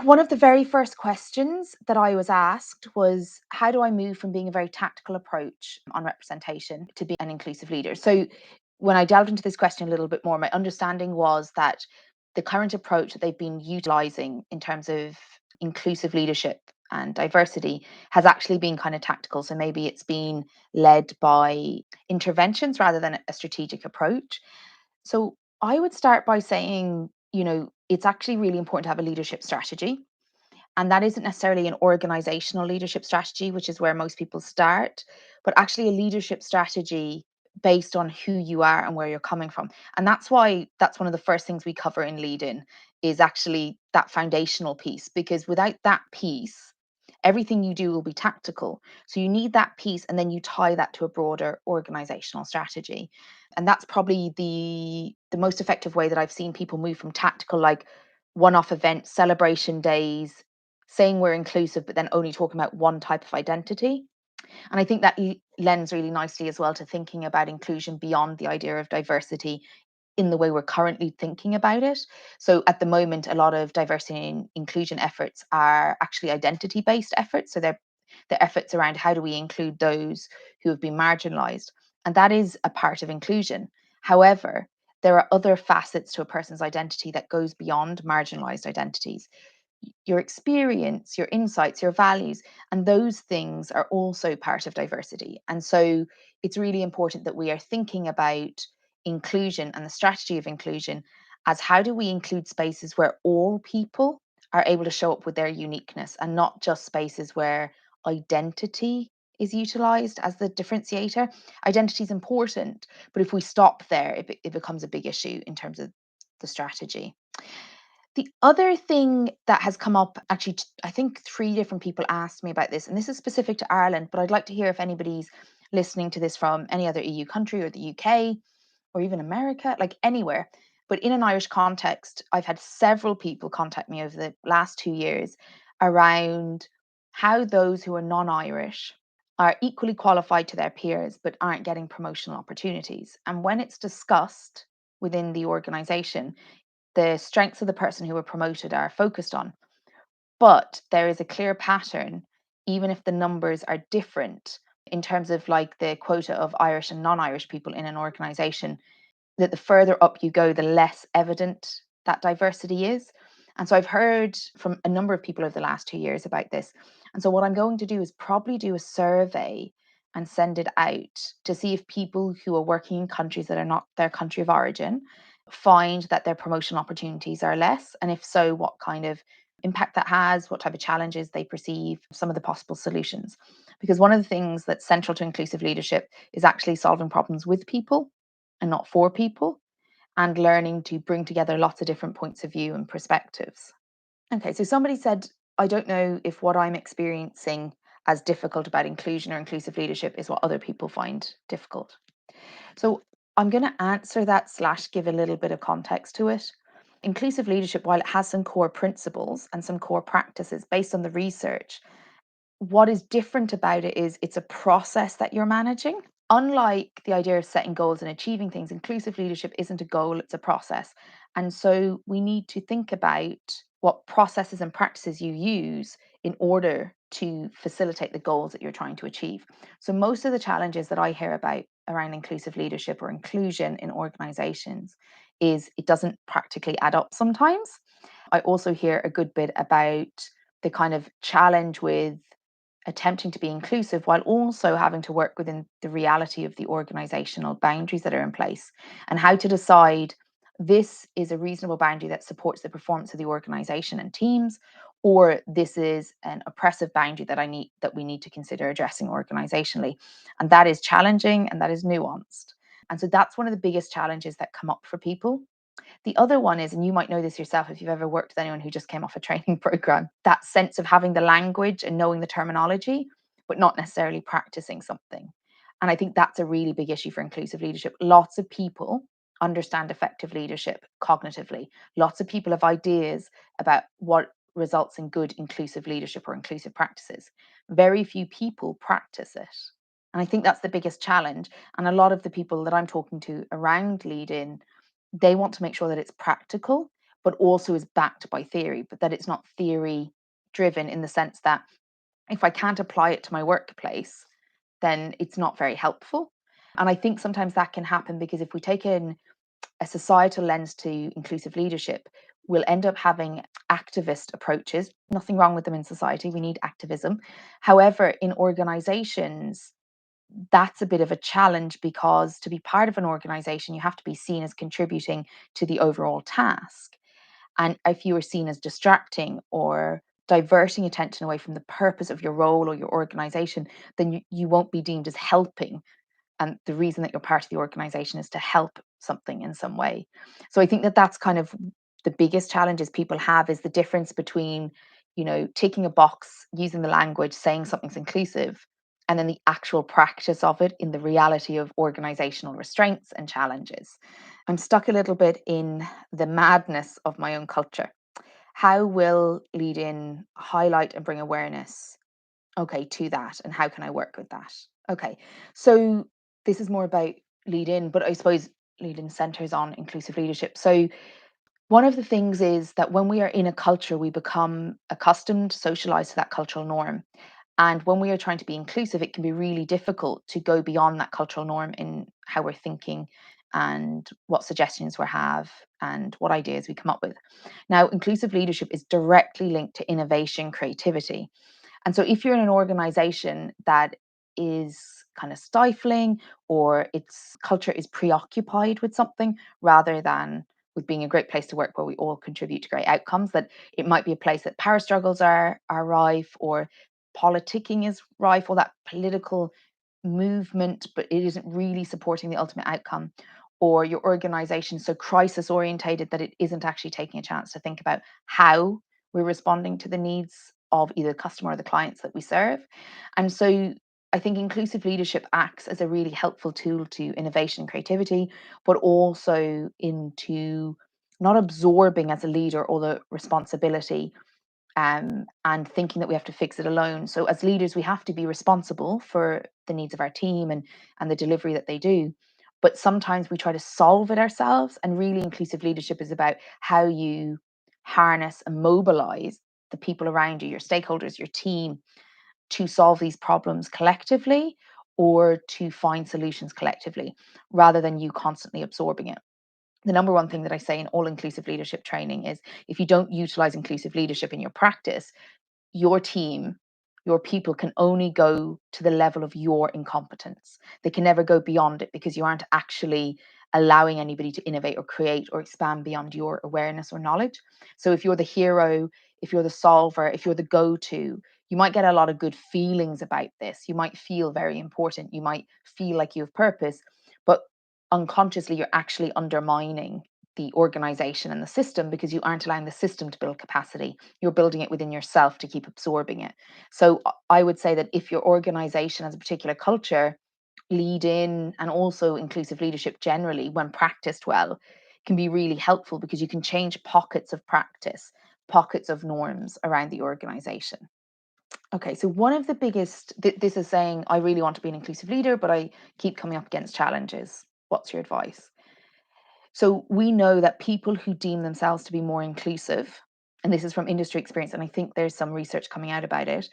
One of the very first questions that I was asked was, how do I move from being a very tactical approach on representation to be an inclusive leader? So when I delved into this question a little bit more, my understanding was that the current approach that they've been utilizing in terms of inclusive leadership and diversity has actually been kind of tactical. So maybe it's been led by interventions rather than a strategic approach. So I would start by saying, it's actually really important to have a leadership strategy. And that isn't necessarily an organizational leadership strategy, which is where most people start, but actually a leadership strategy based on who you are and where you're coming from. And that's why that's one of the first things we cover in LEADIN is actually that foundational piece, because without that piece, everything you do will be tactical. So you need that piece, and then you tie that to a broader organizational strategy. And that's probably the most effective way that I've seen people move from tactical, like one-off events, celebration days, saying we're inclusive, but then only talking about one type of identity. And I think that lends really nicely as well to thinking about inclusion beyond the idea of diversity in the way we're currently thinking about it. So at the moment, a lot of diversity and inclusion efforts are actually identity based efforts. So they're the efforts around how do we include those who have been marginalized. And that is a part of inclusion. However, there are other facets to a person's identity that goes beyond marginalized identities. Your experience, your insights, your values, and those things are also part of diversity. And so it's really important that we are thinking about inclusion and the strategy of inclusion as how do we include spaces where all people are able to show up with their uniqueness and not just spaces where identity is utilized as the differentiator. Identity is important, but if we stop there, it becomes a big issue in terms of the strategy. The other thing that has come up, actually, I think three different people asked me about this, and this is specific to Ireland, but I'd like to hear if anybody's listening to this from any other EU country or the UK or even America, like anywhere. But in an Irish context, I've had several people contact me over the last 2 years around how those who are non Irish are equally qualified to their peers but aren't getting promotional opportunities. And when it's discussed within the organization, the strengths of the person who were promoted are focused on. But there is a clear pattern, even if the numbers are different in terms of like the quota of Irish and non Irish people in an organization, that the further up you go, the less evident that diversity is. And so I've heard from a number of people over the last 2 years about this. And so what I'm going to do is probably do a survey and send it out to see if people who are working in countries that are not their country of origin find that their promotional opportunities are less. And if so, what kind of impact that has, what type of challenges they perceive, some of the possible solutions. Because one of the things that's central to inclusive leadership is actually solving problems with people and not for people, and learning to bring together lots of different points of view and perspectives. Okay, so somebody said, I don't know if what I'm experiencing as difficult about inclusion or inclusive leadership is what other people find difficult. So I'm going to answer that slash give a little bit of context to it. Inclusive leadership, while it has some core principles and some core practices based on the research, what is different about it is it's a process that you're managing. Unlike the idea of setting goals and achieving things, inclusive leadership isn't a goal, it's a process. And so we need to think about what processes and practices you use in order to facilitate the goals that you're trying to achieve. So most of the challenges that I hear about around inclusive leadership or inclusion in organizations is it doesn't practically add up sometimes. I also hear a good bit about the kind of challenge with attempting to be inclusive while also having to work within the reality of the organizational boundaries that are in place, and how to decide this is a reasonable boundary that supports the performance of the organization and teams, or this is an oppressive boundary that we need to consider addressing organizationally. And that is challenging and that is nuanced. And so that's one of the biggest challenges that come up for people. The other one is, and you might know this yourself if you've ever worked with anyone who just came off a training program, that sense of having the language and knowing the terminology, but not necessarily practicing something. And I think that's a really big issue for inclusive leadership. Lots of people understand effective leadership cognitively. Lots of people have ideas about what results in good inclusive leadership or inclusive practices. Very few people practice it. And I think that's the biggest challenge. And a lot of the people that I'm talking to around LEADIN, they want to make sure that it's practical, but also is backed by theory, but that it's not theory driven in the sense that if I can't apply it to my workplace, then it's not very helpful. And I think sometimes that can happen because if we take in a societal lens to inclusive leadership, we'll end up having activist approaches. Nothing wrong with them in society. We need activism. However, in organizations, that's a bit of a challenge because to be part of an organization, you have to be seen as contributing to the overall task. And if you are seen as distracting or diverting attention away from the purpose of your role or your organization, then you won't be deemed as helping. And the reason that you're part of the organization is to help something in some way. So I think that that's kind of the biggest challenges people have is the difference between, ticking a box, using the language, saying something's inclusive, and then the actual practice of it in the reality of organizational restraints and challenges. I'm stuck a little bit in the madness of my own culture. How will LEADIN highlight and bring awareness, okay, to that? And how can I work with that? Okay, so this is more about LEADIN, but I suppose LEADIN centers on inclusive leadership. So one of the things is that when we are in a culture, we become accustomed, socialized to that cultural norm. And when we are trying to be inclusive, it can be really difficult to go beyond that cultural norm in how we're thinking and what suggestions we have and what ideas we come up with. Now, inclusive leadership is directly linked to innovation, creativity. And so if you're in an organization that is kind of stifling or its culture is preoccupied with something rather than with being a great place to work where we all contribute to great outcomes, that it might be a place that power struggles are rife or politicking is rife or that political movement, but it isn't really supporting the ultimate outcome, or your organization so crisis orientated that it isn't actually taking a chance to think about how we're responding to the needs of either the customer or the clients that we serve. And so I think inclusive leadership acts as a really helpful tool to innovation and creativity, but also into not absorbing as a leader all the responsibility, and thinking that we have to fix it alone. So as leaders, we have to be responsible for the needs of our team and the delivery that they do. But sometimes we try to solve it ourselves. And really, inclusive leadership is about how you harness and mobilize the people around you, your stakeholders, your team, to solve these problems collectively or to find solutions collectively rather than you constantly absorbing it. The number one thing that I say in all inclusive leadership training is if you don't utilize inclusive leadership in your practice, your team, your people can only go to the level of your incompetence. They can never go beyond it because you aren't actually allowing anybody to innovate or create or expand beyond your awareness or knowledge. So if you're the hero, if you're the solver, if you're the go-to, you might get a lot of good feelings about this. You might feel very important. You might feel like you have purpose, but unconsciously you're actually undermining the organization and the system because you aren't allowing the system to build capacity. You're building it within yourself to keep absorbing it. So I would say that if your organization has a particular culture, LEADIN and also inclusive leadership generally, when practiced well, can be really helpful because you can change pockets of practice, pockets of norms around the organization. Okay, so one of the biggest, this is saying, I really want to be an inclusive leader, but I keep coming up against challenges. What's your advice? So we know that people who deem themselves to be more inclusive, and this is from industry experience, and I think there's some research coming out about it,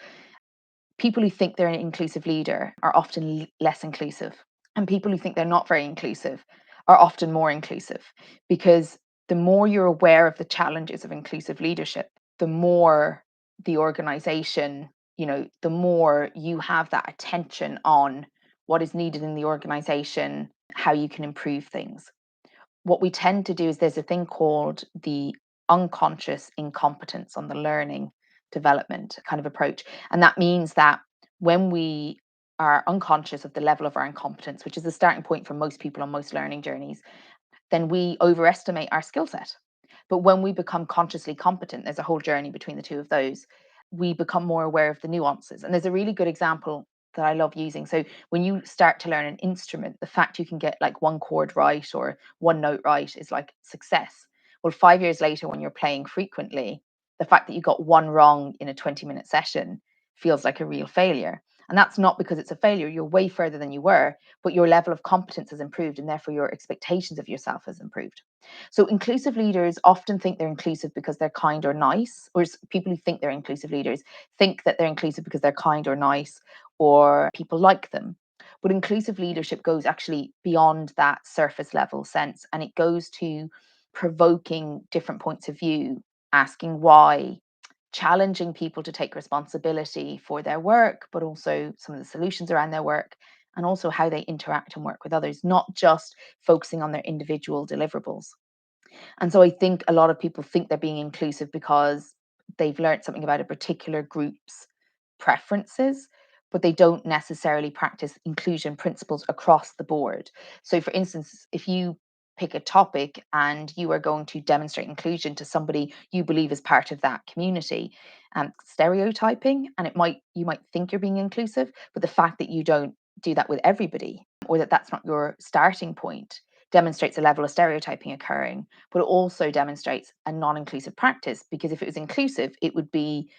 people who think they're an inclusive leader are often less inclusive. And people who think they're not very inclusive are often more inclusive because the more you're aware of the challenges of inclusive leadership, the more the organization, the more you have that attention on what is needed in the organization, how you can improve things. What we tend to do is there's a thing called the unconscious incompetence on the learning development kind of approach. And that means that when we are unconscious of the level of our incompetence, which is the starting point for most people on most learning journeys, then we overestimate our skill set. But when we become consciously competent, there's a whole journey between the two of those. We become more aware of the nuances. And there's a really good example that I love using. So when you start to learn an instrument, the fact you can get like one chord right or one note right is like success. Well, 5 years later, when you're playing frequently, the fact that you got one wrong in a 20-minute session feels like a real failure. And that's not because it's a failure. You're way further than you were, but your level of competence has improved, and therefore your expectations of yourself has improved. So inclusive leaders often think they're inclusive because they're kind or nice, or people who think they're inclusive leaders think that they're inclusive because they're kind or nice, or people like them. But inclusive leadership goes actually beyond that surface level sense, and it goes to provoking different points of view, asking why, challenging people to take responsibility for their work, but also some of the solutions around their work, and also how they interact and work with others, not just focusing on their individual deliverables. And so I think a lot of people think they're being inclusive because they've learned something about a particular group's preferences, but they don't necessarily practice inclusion principles across the board. So, for instance, if you pick a topic and you are going to demonstrate inclusion to somebody you believe is part of that community, stereotyping, and it might you might think you're being inclusive, but the fact that you don't do that with everybody, or that that's not your starting point, demonstrates a level of stereotyping occurring, but it also demonstrates a non-inclusive practice, because if it was inclusive, it would be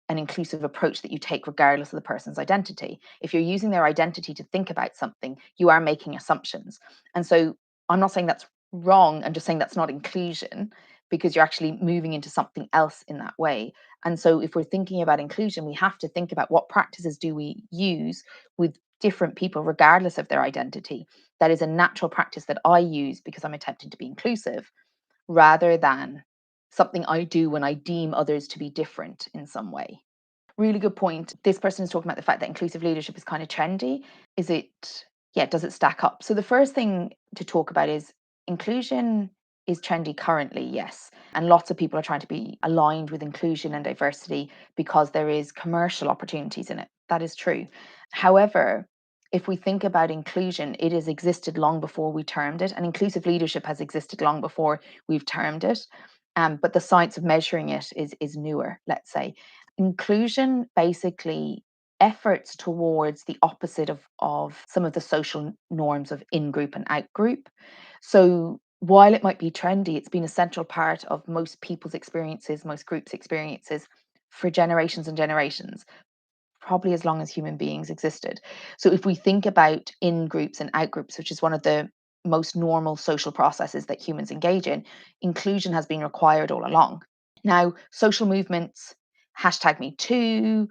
an inclusive approach that you take regardless of the person's identity. If you're using their identity to think about something, you are making assumptions. And so I'm not saying that's wrong, I'm just saying that's not inclusion, because you're actually moving into something else in that way. And so if we're thinking about inclusion, we have to think about what practices do we use with different people regardless of their identity. That is a natural practice that I use because I'm attempting to be inclusive, rather than something I do when I deem others to be different in some way. Really good point. This person is talking about the fact that inclusive leadership is kind of trendy. Is it, yeah, does it stack up? So the first thing to talk about is inclusion is trendy currently, yes. And lots of people are trying to be aligned with inclusion and diversity because there is commercial opportunities in it. That is true. However, if we think about inclusion, it has existed long before we termed it, and inclusive leadership has existed long before we've termed it. But the science of measuring it is newer, let's say. Inclusion basically efforts towards the opposite of some of the social norms of in-group and out-group. So while it might be trendy, it's been a central part of most people's experiences, most groups' experiences for generations and generations, probably as long as human beings existed. So if we think about in groups and out groups, which is one of the most normal social processes that humans engage in, inclusion has been required all along. Now, social movements, hashtag Me Too,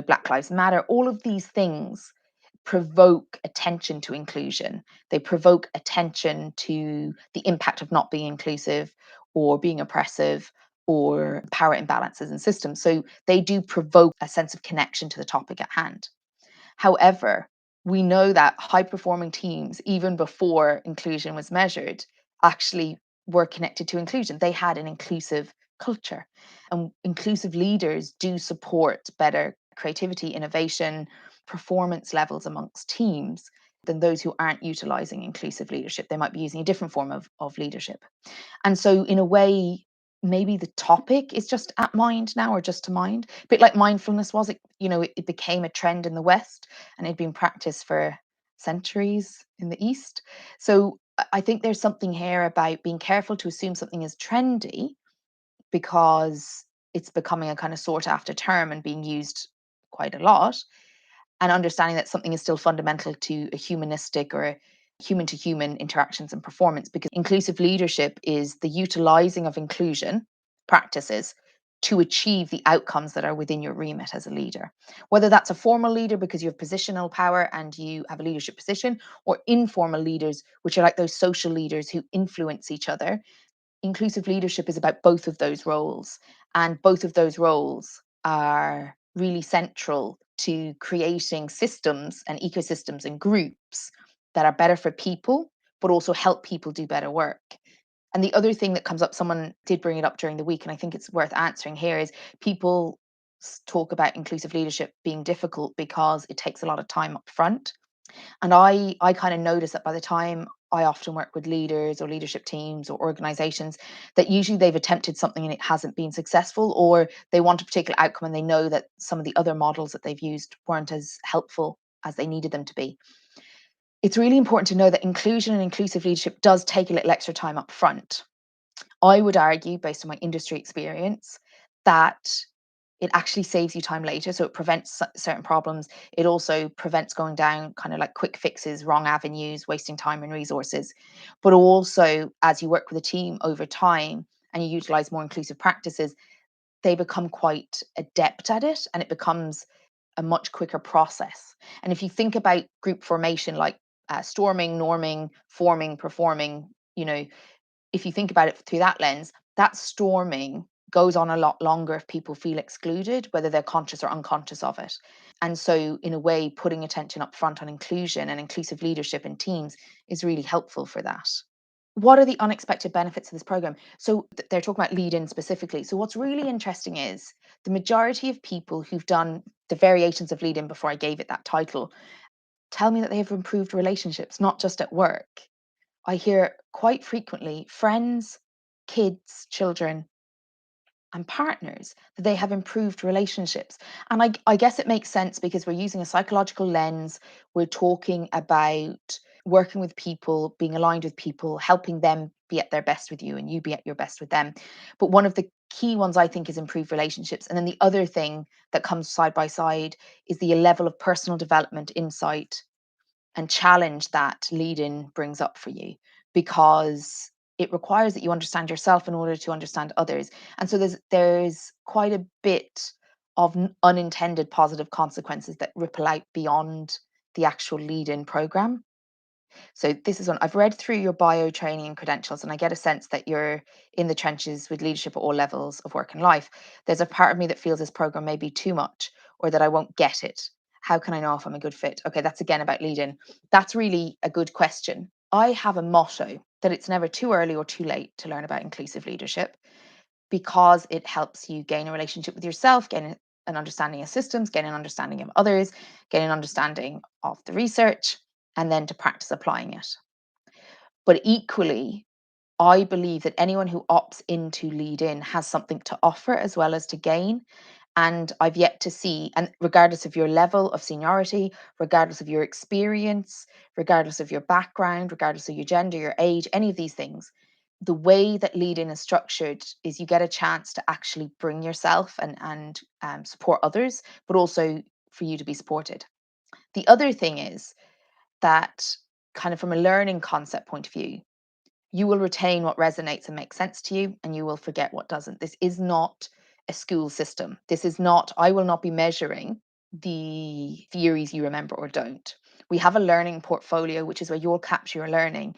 Black Lives Matter, all of these things provoke attention to inclusion. They provoke attention to the impact of not being inclusive or being oppressive or power imbalances in systems. So they do provoke a sense of connection to the topic at hand. However, we know that high performing teams, even before inclusion was measured, actually were connected to inclusion. They had an inclusive culture, and inclusive leaders do support better creativity, innovation, performance levels amongst teams than those who aren't utilizing inclusive leadership. They might be using a different form of leadership. And so, in a way, maybe the topic is just at mind now, or just to mind. A bit like mindfulness was, it became a trend in the West, and it had been practiced for centuries in the East. So I think there's something here about being careful to assume something is trendy because it's becoming a kind of sought after term and being used quite a lot, and understanding that something is still fundamental to a humanistic or human to human interactions and performance, because inclusive leadership is the utilizing of inclusion practices to achieve the outcomes that are within your remit as a leader. Whether that's a formal leader because you have positional power and you have a leadership position, or informal leaders, which are like those social leaders who influence each other. Inclusive leadership is about both of those roles, and both of those roles are really central to creating systems and ecosystems and groups that are better for people, but also help people do better work. And the other thing that comes up, someone did bring it up during the week, and I think it's worth answering here, is people talk about inclusive leadership being difficult because it takes a lot of time up front. And I kind of notice that by the time I often work with leaders or leadership teams or organizations, that usually they've attempted something and it hasn't been successful, or they want a particular outcome and they know that some of the other models that they've used weren't as helpful as they needed them to be. It's really important to know that inclusion and inclusive leadership does take a little extra time up front. I would argue, based on my industry experience, that it actually saves you time later. So it prevents certain problems. It also prevents going down kind of like quick fixes, wrong avenues, wasting time and resources. But also, as you work with a team over time and you utilize more inclusive practices, they become quite adept at it, and it becomes a much quicker process. And if you think about group formation, like storming, norming, forming, performing, if you think about it through that lens, that storming goes on a lot longer if people feel excluded, whether they're conscious or unconscious of it. And so, in a way, putting attention up front on inclusion and inclusive leadership in teams is really helpful for that. What are the unexpected benefits of this program? So, they're talking about lead-in specifically. So, what's really interesting is the majority of people who've done the variations of lead-in before I gave it that title tell me that they have improved relationships, not just at work. I hear quite frequently friends, kids, children, and partners that they have improved relationships. And I guess it makes sense because we're using a psychological lens. We're talking about working with people, being aligned with people, helping them be at their best with you and you be at your best with them. But one of the key ones I think is improved relationships. And then the other thing that comes side by side is the level of personal development, insight, and challenge that lead-in brings up for you, because it requires that you understand yourself in order to understand others. And so there's quite a bit of unintended positive consequences that ripple out beyond the actual lead-in program. So this is one I've read through your bio, training, and credentials, and I get a sense that you're in the trenches with leadership at all levels of work and life. There's a part of me that feels this program may be too much, or that I won't get it. How can I know if I'm a good fit? Okay, that's again about lead-in. That's really a good question. I have a motto that it's never too early or too late to learn about inclusive leadership, because it helps you gain a relationship with yourself, gain an understanding of systems, gain an understanding of others, gain an understanding of the research, and then to practice applying it. But equally, I believe that anyone who opts into lead in has something to offer as well as to gain. And I've yet to see, and regardless of your level of seniority, regardless of your experience, regardless of your background, regardless of your gender, your age, any of these things, the way that lead in is structured is you get a chance to actually bring yourself and support others, but also for you to be supported. The other thing is that, kind of from a learning concept point of view, you will retain what resonates and makes sense to you, and you will forget what doesn't. This is not a school system. This is not, I will not be measuring the theories you remember or don't. We have a learning portfolio, which is where you'll capture your learning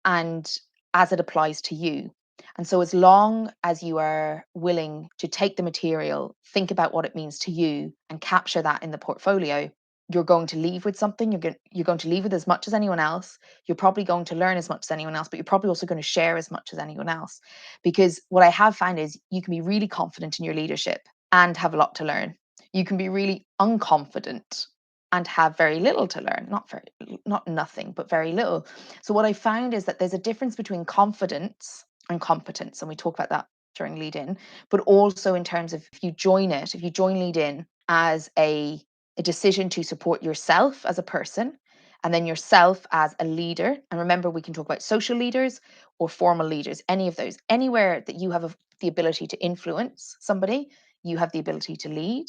and as it applies to you. And so, as long as you are willing to take the material, think about what it means to you, and capture that in the portfolio, you're going to leave with something. You're going to leave with as much as anyone else. You're probably going to learn as much as anyone else, but you're probably also going to share as much as anyone else. Because what I have found is you can be really confident in your leadership and have a lot to learn. You can be really unconfident and have very little to learn. Not nothing, but very little. So what I found is that there's a difference between confidence and competence, and we talk about that during lead in, but also in terms of, if you join lead in as a decision to support yourself as a person, and then yourself as a leader. And remember, we can talk about social leaders or formal leaders, any of those. Anywhere that you have the ability to influence somebody, you have the ability to lead.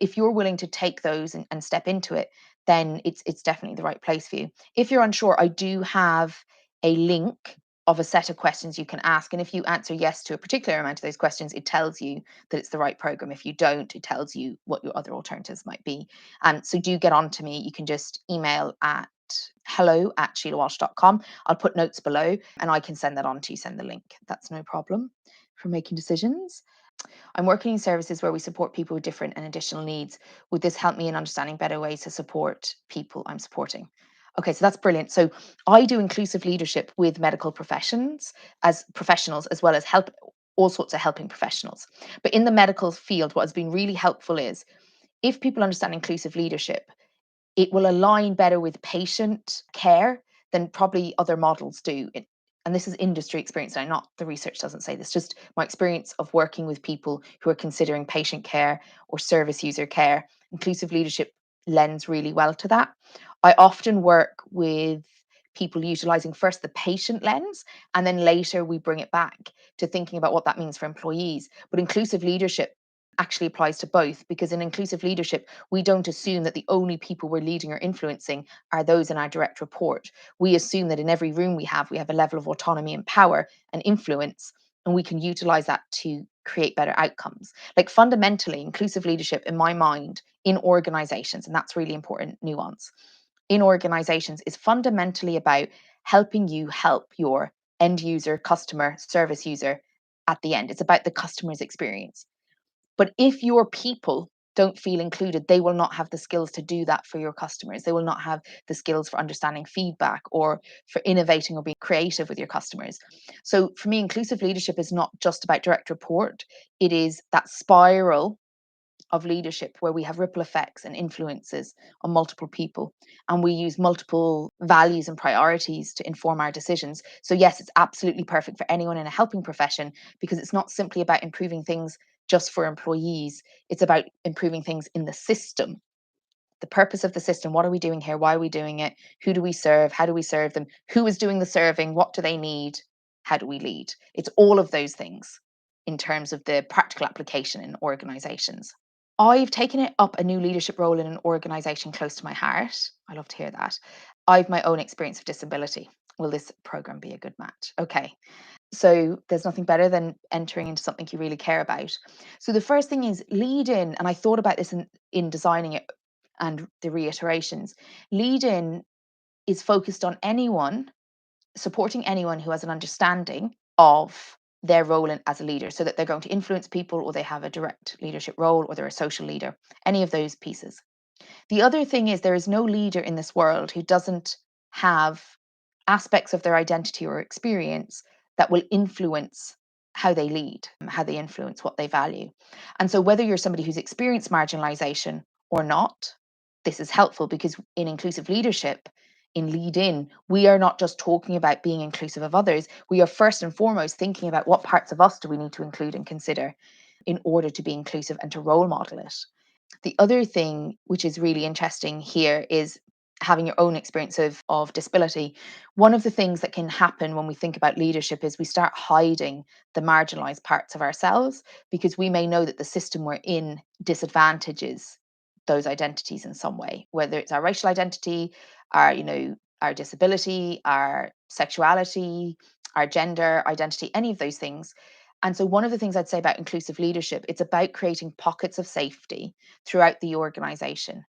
If you're willing to take those and step into it, then it's definitely the right place for you. If you're unsure, I do have a link of a set of questions you can ask. And if you answer yes to a particular amount of those questions, it tells you that it's the right program. If you don't, it tells you what your other alternatives might be. So do get on to me. You can just email at hello@silewalsh.com. I'll put notes below and I can send that on to you, send the link. That's no problem for making decisions. I'm working in services where we support people with different and additional needs. Would this help me in understanding better ways to support people I'm supporting? Okay, so that's brilliant. So I do inclusive leadership with medical professionals, as well as all sorts of helping professionals. But in the medical field, what has been really helpful is, if people understand inclusive leadership, it will align better with patient care than probably other models do. And this is industry experience. Now, not the research doesn't say this, just my experience of working with people who are considering patient care or service user care. Inclusive leadership lends really well to that. I often work with people utilizing first the patient lens, and then later we bring it back to thinking about what that means for employees. But inclusive leadership actually applies to both, because in inclusive leadership, we don't assume that the only people we're leading or influencing are those in our direct report. We assume that in every room we have a level of autonomy and power and influence, and we can utilize that to create better outcomes. Like fundamentally, inclusive leadership, in my mind, in organizations, and that's really important nuance, in organizations is fundamentally about helping you help your end user, customer, service user at the end. It's about the customer's experience. But if your people don't feel included, they will not have the skills to do that for your customers. They will not have the skills for understanding feedback or for innovating or being creative with your customers. So for me, inclusive leadership is not just about direct report. It is that spiral of leadership where we have ripple effects and influences on multiple people, and we use multiple values and priorities to inform our decisions. So yes, it's absolutely perfect for anyone in a helping profession, because it's not simply about improving things just for employees. It's about improving things in the system. The purpose of the system: what are we doing here, why are we doing it, who do we serve, how do we serve them, who is doing the serving, what do they need, how do we lead? It's all of those things in terms of the practical application in organizations. I've taken it up a new leadership role in an organization close to my heart. I love to hear that. I've my own experience of disability. Will this program be a good match? Okay. So there's nothing better than entering into something you really care about. So the first thing is lead in, and I thought about this in designing it and the reiterations. Lead in is focused on anyone, supporting anyone who has an understanding of their role as a leader, so that they're going to influence people, or they have a direct leadership role, or they're a social leader, any of those pieces. The other thing is, there is no leader in this world who doesn't have aspects of their identity or experience that will influence how they lead, how they influence what they value. And so, whether you're somebody who's experienced marginalization or not, this is helpful, because in inclusive leadership, in Lead In, we are not just talking about being inclusive of others. We are first and foremost thinking about what parts of us do we need to include and consider in order to be inclusive and to role model it. The other thing which is really interesting here is having your own experience of disability. One of the things that can happen when we think about leadership is we start hiding the marginalized parts of ourselves, because we may know that the system we're in disadvantages those identities in some way, whether it's our racial identity, our, our disability, our sexuality, our gender identity, any of those things. And so one of the things I'd say about inclusive leadership, it's about creating pockets of safety throughout the organization.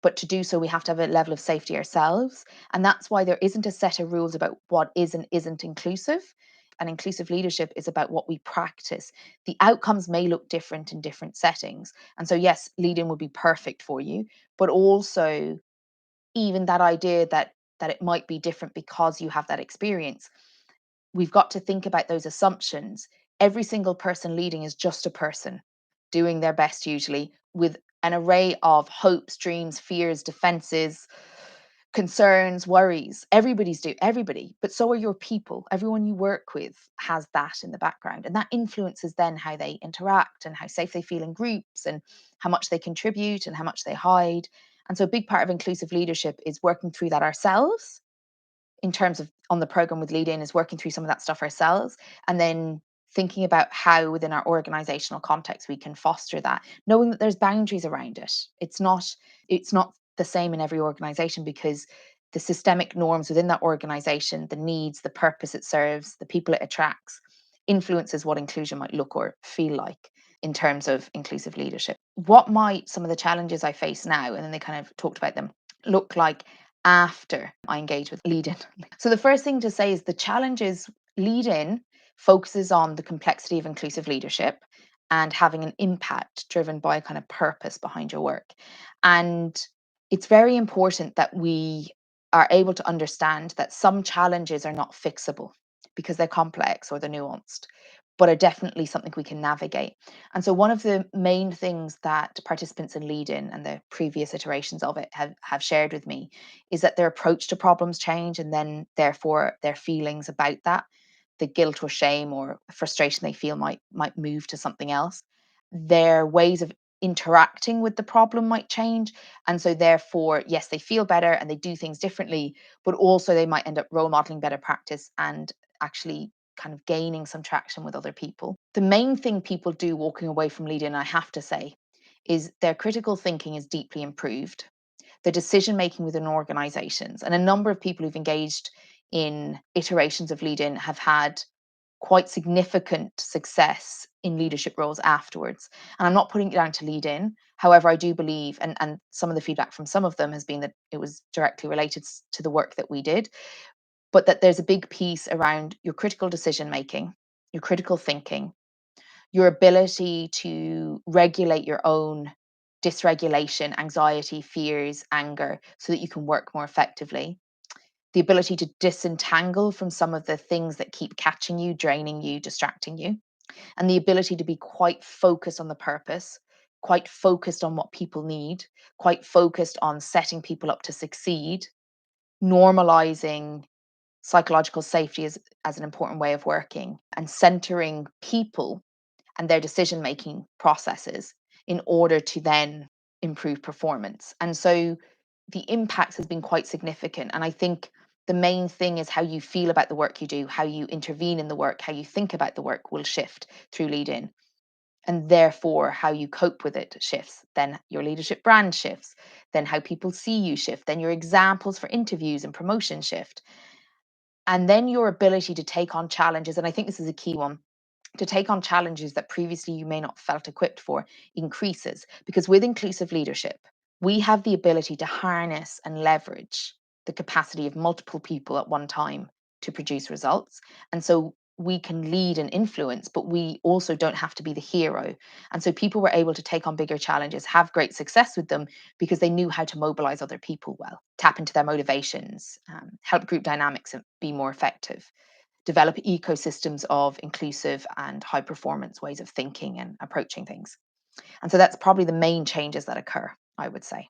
But to do so, we have to have a level of safety ourselves. And that's why there isn't a set of rules about what is and isn't inclusive. And inclusive leadership is about what we practice. The outcomes may look different in different settings. And so, yes, Lead In would be perfect for you, but also even that idea that it might be different because you have that experience. We've got to think about those assumptions. Every single person leading is just a person doing their best, usually with an array of hopes, dreams, fears, defenses, concerns, worries. Everybody, but so are your people. Everyone you work with has that in the background, and that influences then how they interact and how safe they feel in groups and how much they contribute and how much they hide. And so a big part of inclusive leadership is working through that ourselves, in terms of on the program with Lead In, is working through some of that stuff ourselves, and then thinking about how within our organizational context we can foster that, knowing that there's boundaries around it. It's not the same in every organization, because the systemic norms within that organization, the needs, the purpose it serves, the people it attracts, influences what inclusion might look or feel like in terms of inclusive leadership. What might some of the challenges I face now, and then they kind of talked about them, look like after I engage with Lead In? So the first thing to say is the challenges. Lead In focuses on the complexity of inclusive leadership and having an impact driven by a kind of purpose behind your work. And it's very important that we are able to understand that some challenges are not fixable because they're complex or they're nuanced, but are definitely something we can navigate. And so one of the main things that participants in Lead In and the previous iterations of it have shared with me is that their approach to problems change, and then therefore their feelings about that, the guilt or shame or frustration they feel, might move to something else. Their ways of interacting with the problem might change, and so therefore, yes, they feel better and they do things differently, but also they might end up role modeling better practice and actually kind of gaining some traction with other people. The main thing people do walking away from LEADIN, I have to say, is their critical thinking is deeply improved. The decision making within organizations, and a number of people who've engaged in iterations of LEADIN have had quite significant success in leadership roles afterwards. And I'm not putting it down to LEADIN. However, I do believe, and some of the feedback from some of them has been that it was directly related to the work that we did, but that there's a big piece around your critical decision making, your critical thinking, your ability to regulate your own dysregulation, anxiety, fears, anger, so that you can work more effectively. The ability to disentangle from some of the things that keep catching you, draining you, distracting you, and the ability to be quite focused on the purpose, quite focused on what people need, quite focused on setting people up to succeed, normalizing psychological safety as an important way of working, and centering people and their decision making processes in order to then improve performance. And so the impact has been quite significant. And I think the main thing is how you feel about the work you do, how you intervene in the work, how you think about the work will shift through LEADIN. And therefore, how you cope with it shifts. Then your leadership brand shifts. Then how people see you shift. Then your examples for interviews and promotion shift. And then your ability to take on challenges. And I think this is a key one, to take on challenges that previously you may not felt equipped for increases, because with inclusive leadership we have the ability to harness and leverage the capacity of multiple people at one time to produce results. And so we can lead and influence, but we also don't have to be the hero. And so people were able to take on bigger challenges, have great success with them, because they knew how to mobilize other people well, tap into their motivations, help group dynamics and be more effective, develop ecosystems of inclusive and high performance ways of thinking and approaching things. And so that's probably the main changes that occur, I would say.